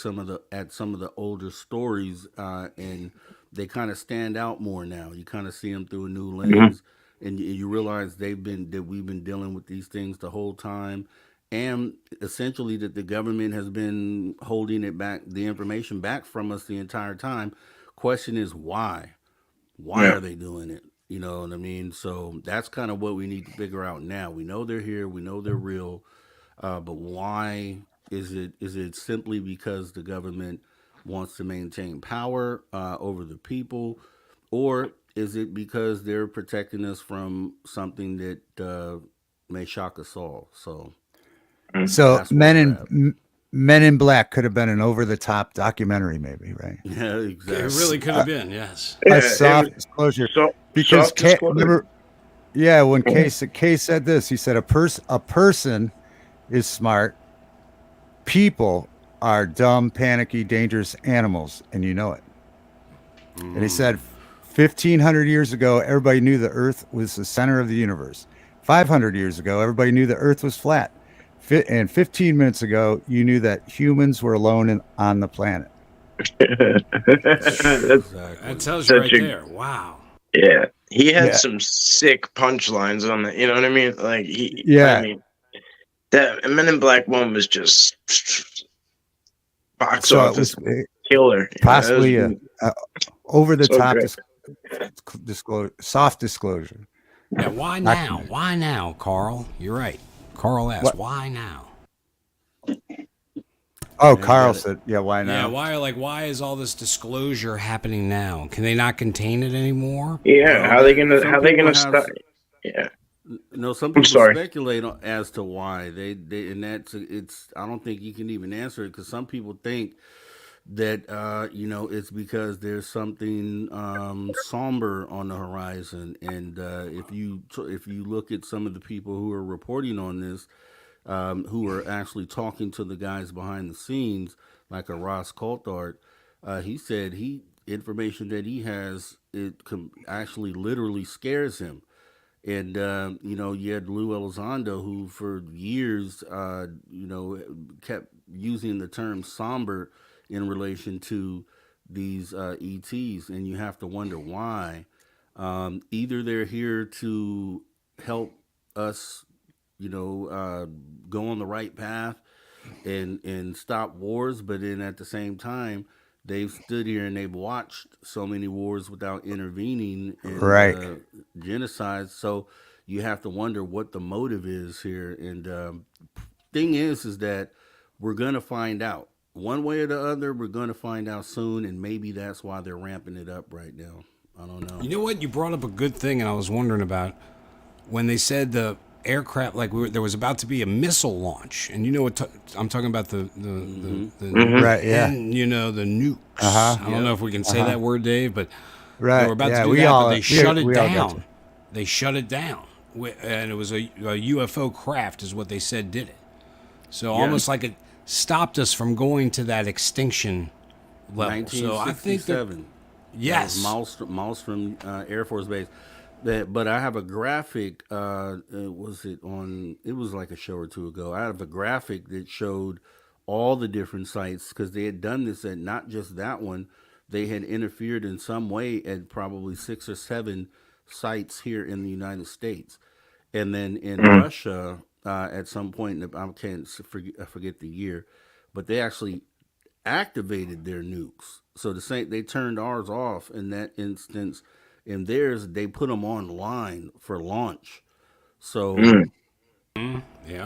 at some of the older stories, and they kind of stand out more now. You kind of see them through a new lens, and you realize we've been dealing with these things the whole time. And essentially that the government has been holding it back, the information back from us the entire time. Question is why? Why are they doing it? You know what I mean? So that's kind of what we need to figure out now. We know they're here. We know they're real. But why is it? Is it simply because the government wants to maintain power over the people? Or is it because they're protecting us from something that may shock us all? So Men in Black could have been an over-the-top documentary, maybe, right? Yeah, exactly. It really could have been, yes. A soft disclosure. Because when Kay said this, he said a person is smart. People are dumb, panicky, dangerous animals, and you know it. And he said 1,500 years ago, everybody knew the Earth was the center of the universe. 500 years ago, everybody knew the Earth was flat. And 15 minutes ago, you knew that humans were alone on the planet. That tells you right there. Wow. Yeah. He had some sick punchlines on it. You know what I mean? Like, that Men in Black one was just box office killer. Possibly over the top soft disclosure. Yeah, why now? Why now, Carl? You're right. Carl asked, why now? Oh, Carl said, why now? Yeah, why is all this disclosure happening now? Can they not contain it anymore? Yeah, how are they gonna start? Yeah. No, some people speculate as to why they and it's. I don't think you can even answer it because some people think that it's because there's something somber on the horizon, and if you look at some of the people who are reporting on this, who are actually talking to the guys behind the scenes, like a Ross Coulthard, he said information that he has actually literally scares him. And you had Lou Elizondo, who for years kept using the term somber in relation to these ETs, and you have to wonder why. Either they're here to help us, go on the right path and stop wars, but then at the same time, they've stood here and they've watched so many wars without intervening and Right. genocide. So you have to wonder what the motive is here. And thing is that we're gonna find out one way or the other. We're gonna find out soon, and maybe that's why they're ramping it up right now. I don't know. You know what? You brought up a good thing, and I was wondering about when they said the aircraft, like there was about to be a missile launch, and you know what I'm talking about the Right, yeah. and, the nukes. I don't know if we can say that word, Dave, but Right. they were about to do that, but they shut it down. They shut it down, and it was a UFO craft, is what they said did it. So almost like it stopped us from going to that extinction level. So I think that, yes, Malmstrom Air Force Base. But I have a graphic. Was it on? It was like a show or two ago. I have a graphic that showed all the different sites, because they had done this at not just that one. They had interfered in some way at probably 6 or 7 sites here in the United States, and then in Russia at some point. I can't forget the year, but they actually activated their nukes. So they turned ours off in that instance. In theirs, they put them online for launch. So,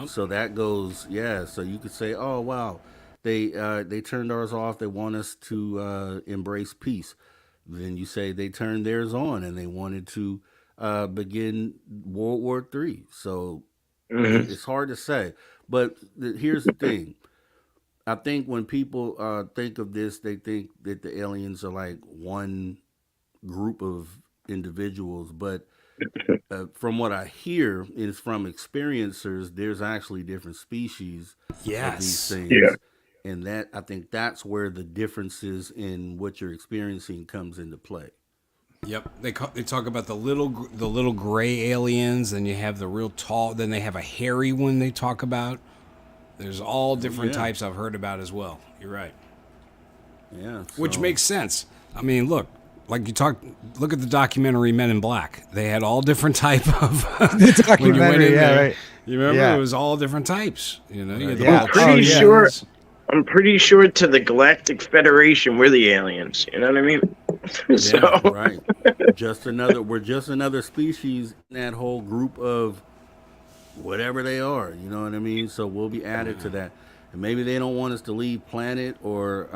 so that goes, So you could say, oh wow, they turned ours off. They want us to embrace peace. Then you say they turned theirs on and they wanted to begin World War III. So it's hard to say. But here's the thing. I think when people think of this, they think that the aliens are like one group of individuals, but from what I hear is from experiencers, there's actually different species of these things, and that I think that's where the differences in what you're experiencing comes into play. Yep, they talk about the little gray aliens, and you have the real tall. Then they have a hairy one they talk about. There's all different types I've heard about as well. You're right. Yeah, which makes sense. I mean, look at the documentary Men in Black. They had all different type of the documentary. Right. You remember it was all different types. You know, I'm pretty sure to the Galactic Federation we're the aliens. You know what I mean? Right. We're just another species in that whole group of whatever they are. You know what I mean? So we'll be added to that, and maybe they don't want us to leave planet, or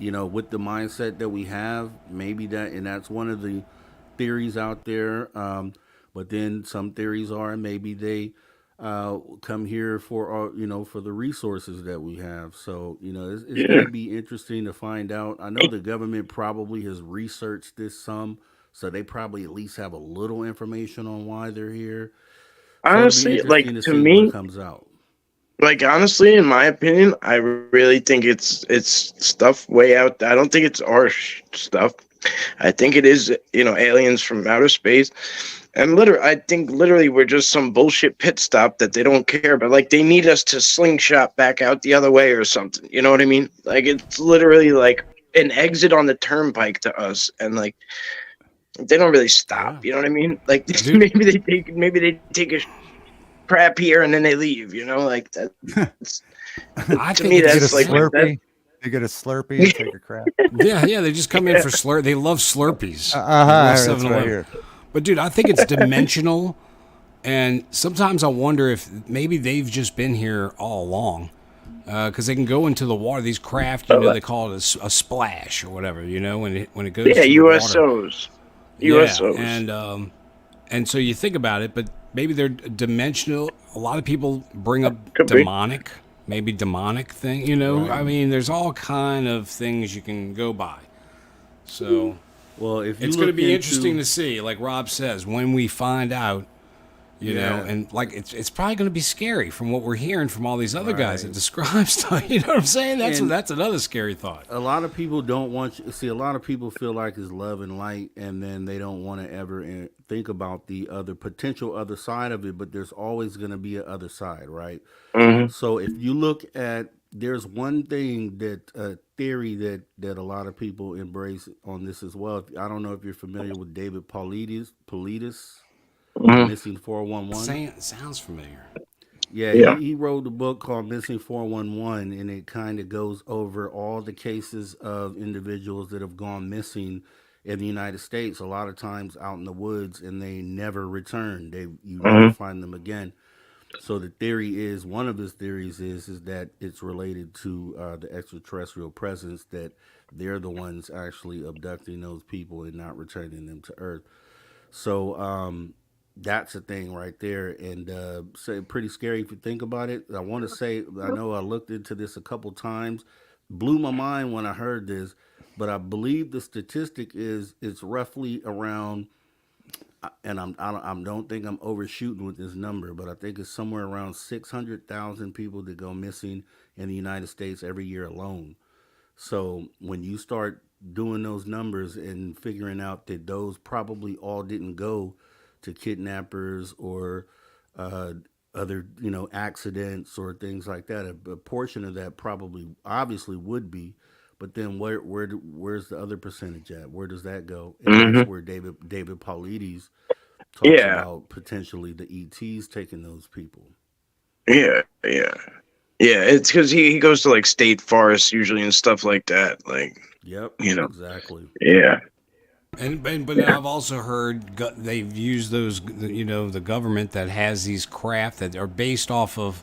with the mindset that we have, maybe that's one of the theories out there. But then some theories are maybe they come here for for the resources that we have. So it's going to be interesting to find out. I know the government probably has researched this some, so they probably at least have a little information on why they're here. So honestly, like to me, what comes out. Like honestly, in my opinion, I really think it's stuff way out. I don't think it's our stuff. I think it is aliens from outer space, and I think literally we're just some bullshit pit stop that they don't care about. Like they need us to slingshot back out the other way or something. You know what I mean? Like it's literally like an exit on the turnpike to us, and like they don't really stop. You know what I mean? Like maybe they take a crap here and then they leave, like that. To me, that's like Slurpee. They get a Slurpee and take a crap. Yeah, they just come in for Slurpee. They love Slurpees. That's right here. But dude, I think it's dimensional, and sometimes I wonder if maybe they've just been here all along, because they can go into the water. These craft, they call it a splash or whatever. When it goes. Yeah, USOs. USOs. And so you think about it, but maybe they're dimensional. A lot of people bring up demonic thing, Right. I mean, there's all kind of things you can go by. So, well, if it's going to be interesting to see, like Rob says, when we find out, you know, and like it's probably going to be scary from what we're hearing from all these other guys that describe stuff. You know what I'm saying? That's another scary thought. A lot of people don't want you see. A lot of people feel like it's love and light, and then they don't want to ever think about the other potential other side of it. But there's always going to be an other side, right? Mm-hmm. So if you look at there's one thing that theory that a lot of people embrace on this as well. I don't know if you're familiar with David Paulides, the Mhm. Missing 411. Sounds familiar. Yeah, Yeah. he wrote a book called Missing 411, and it kind of goes over all the cases of individuals that have gone missing in the United States, a lot of times out in the woods, and they never return. You never Mhm. find them again. So the theory is, one of his theories is that it's related to the extraterrestrial presence, that they're the ones actually abducting those people and not returning them to Earth. So that's a thing right there, and so pretty scary if you think about it. I want to say, I know I looked into this a couple times, blew my mind when I heard this, but I believe the statistic is it's roughly around, and I don't think I'm overshooting with this number, but I think it's somewhere around 600,000 people that go missing in the United States every year alone. So when you start doing those numbers and figuring out that those probably all didn't go to kidnappers or uh, other, accidents or things like that, a portion of that probably obviously would be. But then where's the other percentage at? Where does that go? And that's Mhm. where David Paulides talks Yeah. about potentially the ETs taking those people. Yeah. Yeah. Yeah. It's because he goes to like state forests usually and stuff like that. Like, Yep, you know. exactly. Yeah. But I've also heard they've used those, the government that has these craft that are based off of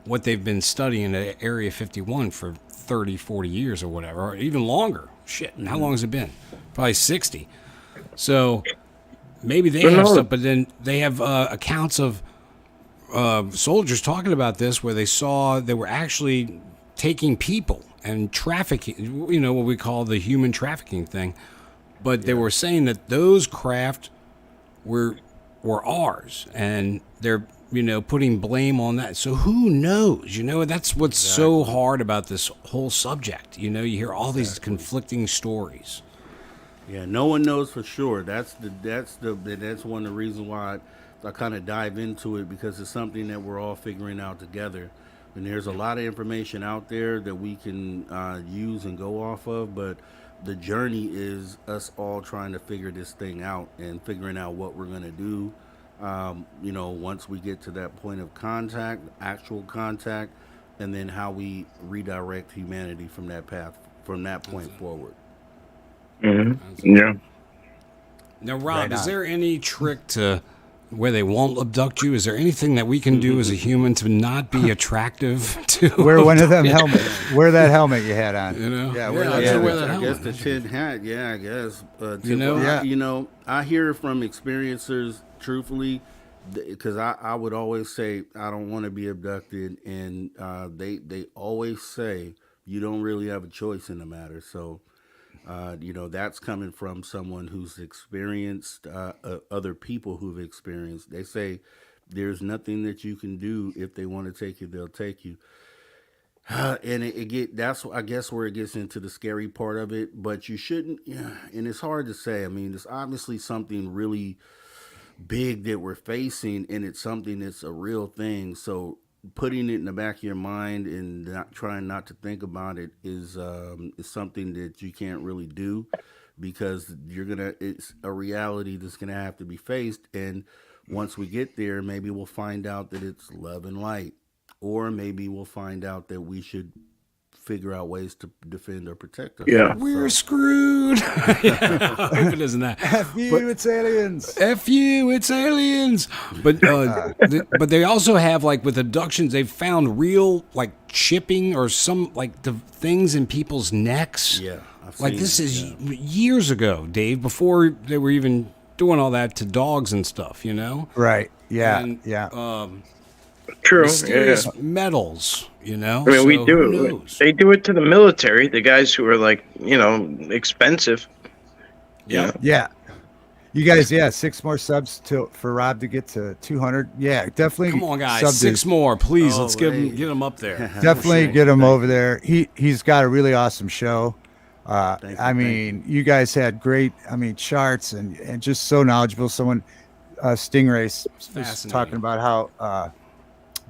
what they've been studying at Area 51 for 30, 40 years or whatever, or even longer. Shit, how long has it been? Probably 60. So maybe they But have no. stuff, but then they have accounts of soldiers talking about this where they were actually taking people and trafficking, what we call the human trafficking thing. But they were saying that those craft were ours, and they're putting blame on that. So who knows? That's what's so hard about this whole subject. You hear all these conflicting stories. Yeah, no one knows for sure. That's one of the reasons why I kind of dive into it, because it's something that we're all figuring out together. And there's a lot of information out there that we can use and go off of, but the journey is us all trying to figure this thing out and figuring out what we're gonna do. Once we get to that point of contact, actual contact, and then how we redirect humanity from that path, from that point forward. Mhm. Yeah. Now, Rob, Right is on. there any trick to where they won't abduct you? Is there anything that we can do as a human to not be attractive to Wear one of them helmets. Wear that helmet you had on. Yeah, wear that yeah, helmet. wear that I guess helmet. the tin hat. Yeah, I guess. Yeah. I hear from experiencers, truthfully, because I would always say I don't want to be abducted, and they always say you don't really have a choice in the matter. So, that's coming from someone who's experienced, other people who've experienced. They say there's nothing that you can do. If they want to take you, they'll take you. And that's, I guess, where it gets into the scary part of it. But you shouldn't. Yeah, and it's hard to say. I mean, it's obviously something really big that we're facing, and it's something that's a real thing. So putting it in the back of your mind and not trying not to think about it is something that you can't really do, because it's a reality that's gonna have to be faced. And once we get there, maybe we'll find out that it's love and light, or maybe we'll find out that we should figure out ways to defend or protect Yeah. ourselves. We're screwed. Yeah, I hope it isn't that. F you, it's aliens. F you, it's aliens. But but they also have, like, with abductions, they've found real, like, chipping or some, like, the things in people's necks. Yeah, I've Like, seen this it, is yeah. years ago, Dave, before they were even doing all that to dogs and stuff, Right. Yeah. And, yeah. True. mysterious Yeah. metals, I mean, we so do who it. knows? They do it to the military, the guys who are like, expensive. Yep. Yeah. You guys, 6 more subs for Rob to get to 200. Yeah, definitely. Come on, guys, sub 6 this. more, please. Oh, Let's get wait. him up there. Definitely get him over there. He's got a really awesome show. Thank I you. mean, you guys had great, charts and just so knowledgeable. Someone, Stingray, was Fascinating. talking about how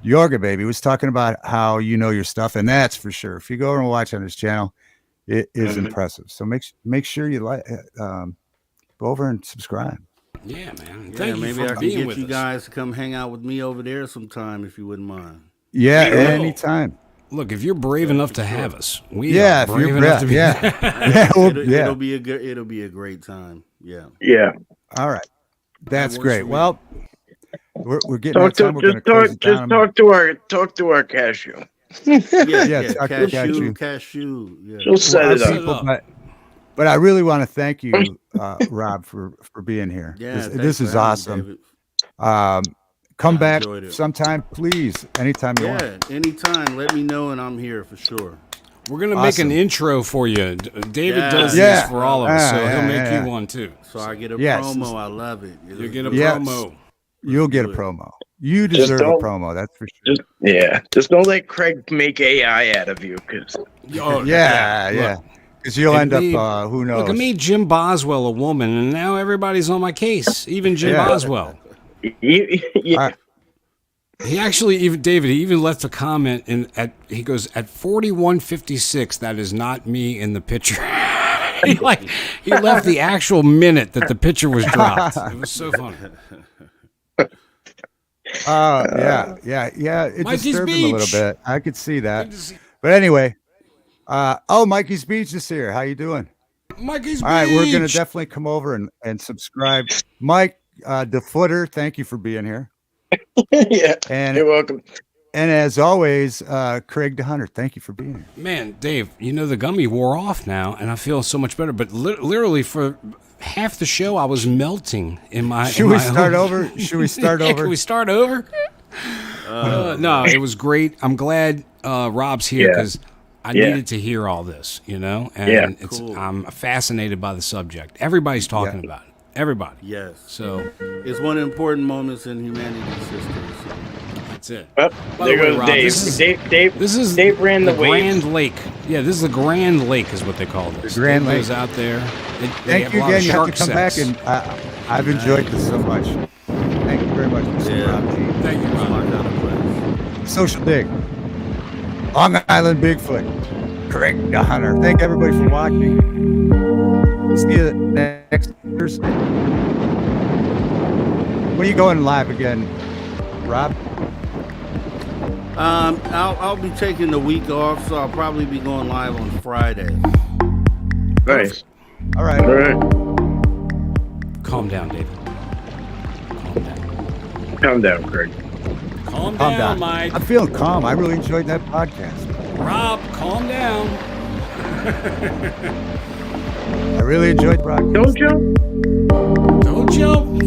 Yorga Baby was talking about how you know your stuff, and that's for sure. If you go over and watch on his channel, it is impressive. So make sure you go over and subscribe. Yeah, man. Thank you. Maybe I can get you guys to come hang out with me over there sometime if you wouldn't mind. Yeah, anytime. Look, if you're brave enough to have us, if you're enough to be. It'll be a great time. Yeah. Yeah. All right. That's great. Well, we're getting talk to our cashew. Cashew. Yeah. She'll set it up. But I really want to thank you, Rob, for being here. Yeah, this is awesome. Come back sometime, please. Anytime you want. Yeah, anytime. Let me know, and I'm here for sure. We're going to make an intro for you. David does this for all of us, so he'll make you one, too. So I get a promo. I love it. You'll get a promo. You'll get a promo. You deserve a promo, that's for sure. Just don't let Craig make AI out of you. Because you'll end up, who knows. Look, I made Jim Boswell a woman, and now everybody's on my case, even Jim Boswell. He actually, David left a comment he goes, at 41:56, that is not me in the picture. he left the actual minute that the picture was dropped. It was so funny. It disturbed him a little bit. I could see that. But anyway, Mikey's Beach is here. How you doing? Mikey's Beach. All right, we're going to definitely come over and subscribe. Mike, the Footer, thank you for being here. And you're welcome. And as always, Craig the Hunter, thank you for being here. Man, Dave, the gummy wore off now, and I feel so much better. But literally for half the show, I was melting in my. Should we start over? Can we start over? No, it was great. I'm glad Rob's here because I needed to hear all this, and cool. I'm fascinated by the subject. Everybody's talking about it. Everybody. Yes. So it's one of the important moments in humanity's history. So. That's it. There goes Rob, Dave. Dave ran the Grand Lake. Yeah, this is the Grand Lake is what they call this. The Grand Lake goes out there. Thank you again. You have to come back, and I've enjoyed this so much. Thank you very much, Mr. Rob G. Thank you, Rob. Social Dig. Long Island Bigfoot. Craig the Hunter. Thank everybody for watching. See you next Thursday. When are you going live again, Rob? I'll be taking the week off, so I'll probably be going live on Friday. Nice. All right. Calm down, David. Calm down, Craig. Calm down, Mike. I'm feeling calm. I really enjoyed that podcast. Rob, calm down. I really enjoyed the broadcast. Don't jump. Don't jump.